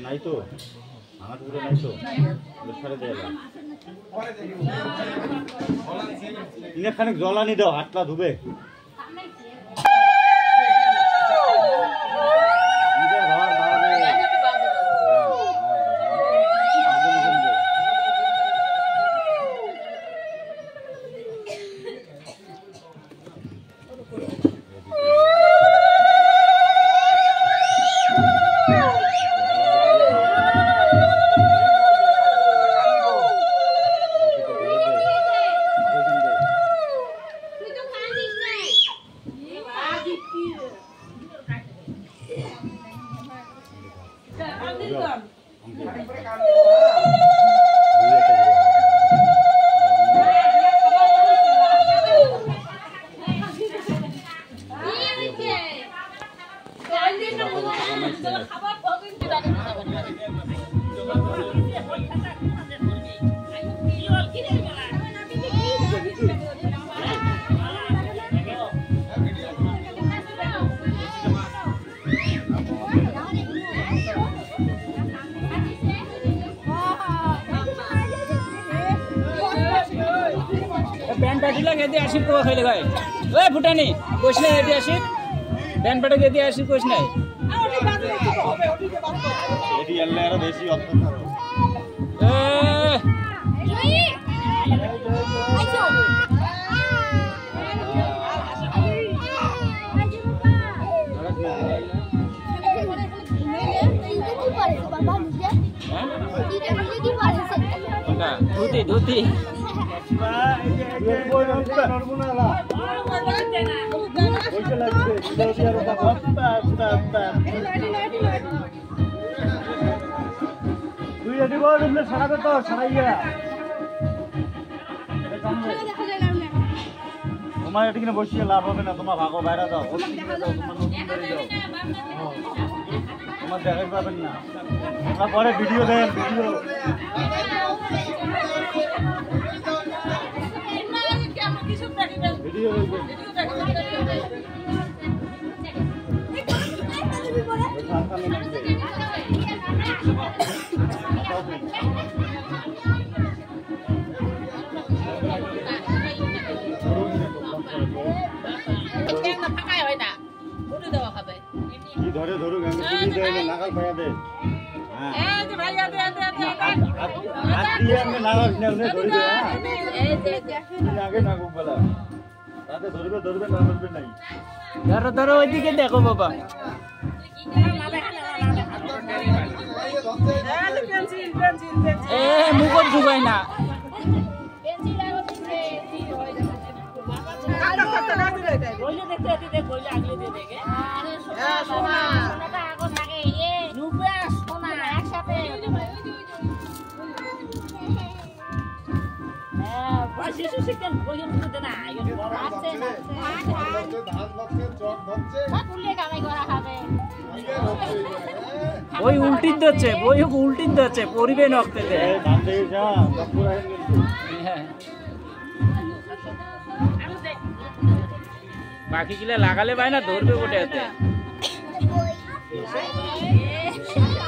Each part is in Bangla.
নাই তো আমার পুরো নাই তো ছাড়ে দেয় এখানে জল আনি দাও হাতটা ধুবে প্যান্ট পাটিলা গেদি আসি তো খাইলে ভাই ওই ফুটানি কইছ না এদি আসি প্যান্ট পাটা গেদি আসি কইছ না এডি আল্লাহ আরো বেশি অত্যাচার আইছো ধুতি ধুতি তোমার এটা কিনা বসিয়ে লাভ হবে না তোমার ভাগো বাইরে যাও তোমার দেখাই পাবেন না তোমরা পরে ভিডিও দেন ভিডিও ধরে ধরুক নাগাল ভাইয়া দে ধরো ধরো ওইদিকে দেখো বাবা মুখত ঢুকাই না শিশু শিক্ষণ ওই উল্টিত যাচ্ছে বই উল্টিত যাচ্ছে পরিবে নকতে বাকি গিলা লাগালে ভাই না ধরবে গোটে হাতে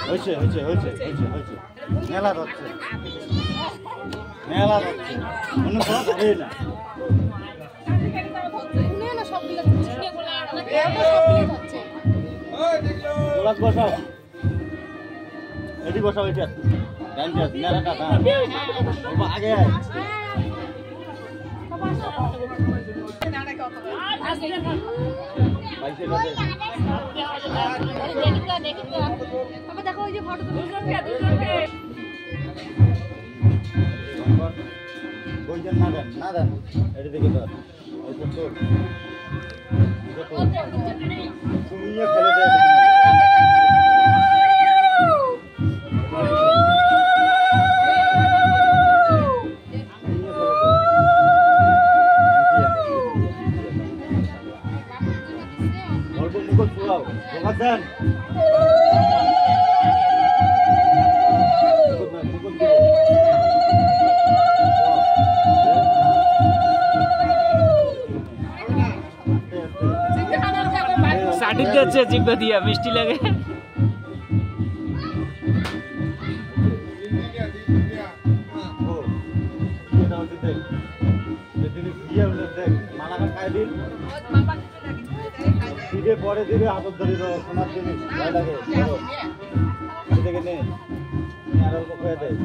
হয়েছে হয়েছে হয়েছে হয়েছে হয়েছে মেলা ধরছে মেলা ধরছে কোনো ধরে না বসাও এটি বসাও এটা মেলাটা আগে দেখো ওই যে ফটো বইজন না দেন এটা দেখে তো তুমি ফেলে দেয় আমার দেন সাটিক যাচ্ছে জিব্বা দিয়া মিষ্টি লাগে পরে দিবে হাতত ধরে সোনার জিনিস ভয় লাগে দেখে নে আর অল্প খেয়ে দেয়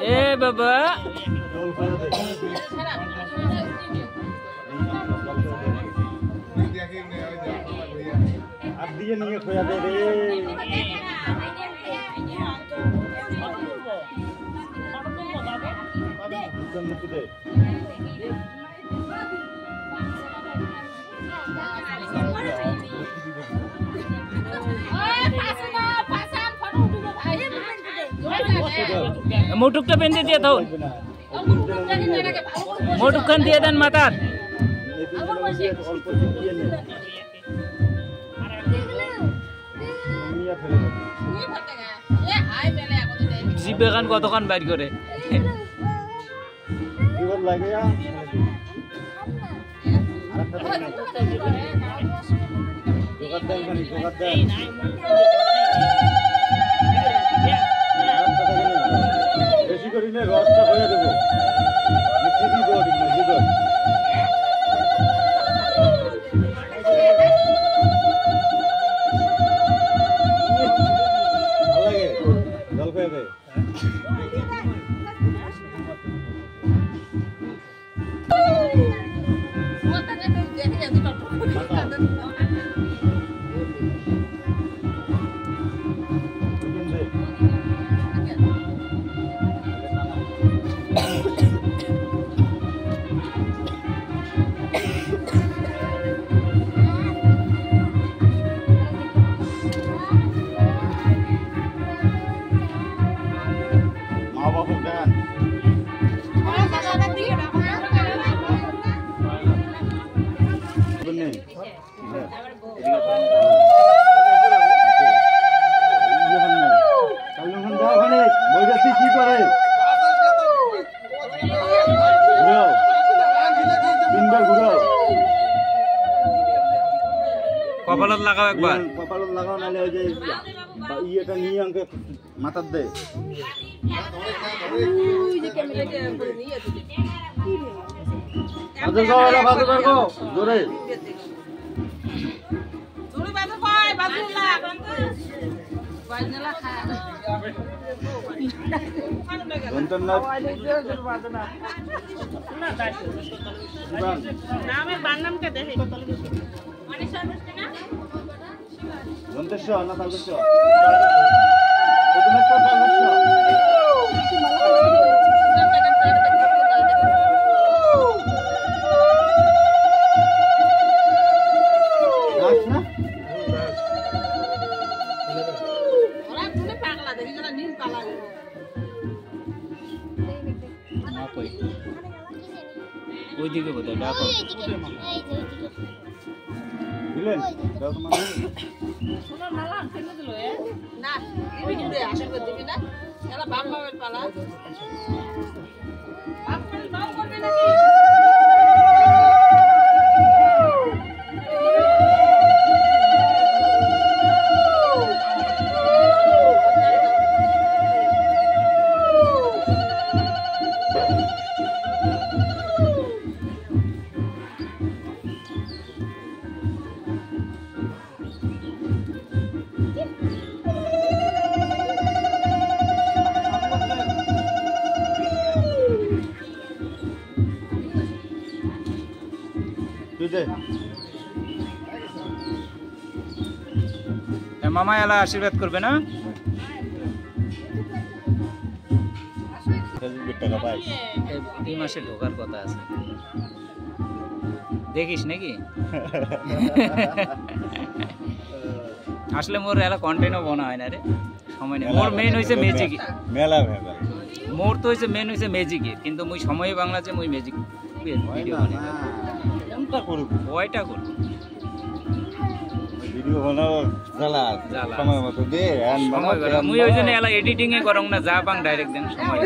এ বাবা আর দিয়ে নিয়ে খোয়া দে রে মোটুকটা বেঁধে দিয়ে দাও মোটুকখান দিয়ে দেন মাথার জিব্বে খান কতক্ষণ বাইর করে লাগে বেশি করি না রসটা হয়ে দেবো জল খেয়ে দেয় কি করে কপালত লাগাও একবার কপালত লাগাও নাহলে ওই যে ইয়েটা নিয়ে আমাকে মাথার দে জোরে যন্ত্রেশ্বর না তালবেশ্বর ওইদিকে বোধহয় ডাকো দিলেন মামা এলা আশীর্বাদ করবে না টাকা পাই এই মাসে ঢোকার কথা আছে দেখিস নাকি আসলে মোর এলা কন্টেন্টও বনা হয় না রে সময় নেই মোর মেইন হইছে ম্যাজিক মেলা ভেজাল মোর তো হইছে মেইন হইছে ম্যাজিক কিন্তু মুই সময় বাংলাতে মুই ম্যাজিক ভিডিও বানাই কোনটা করব ওইটা করব ভিডিও বানাও জ্বালা জ্বালা। সময় মতো দে আর সময় করে মুই ওই জন্য এলা এডিটিং এ করং না যা পাং ডাইরেক্ট দেন সময়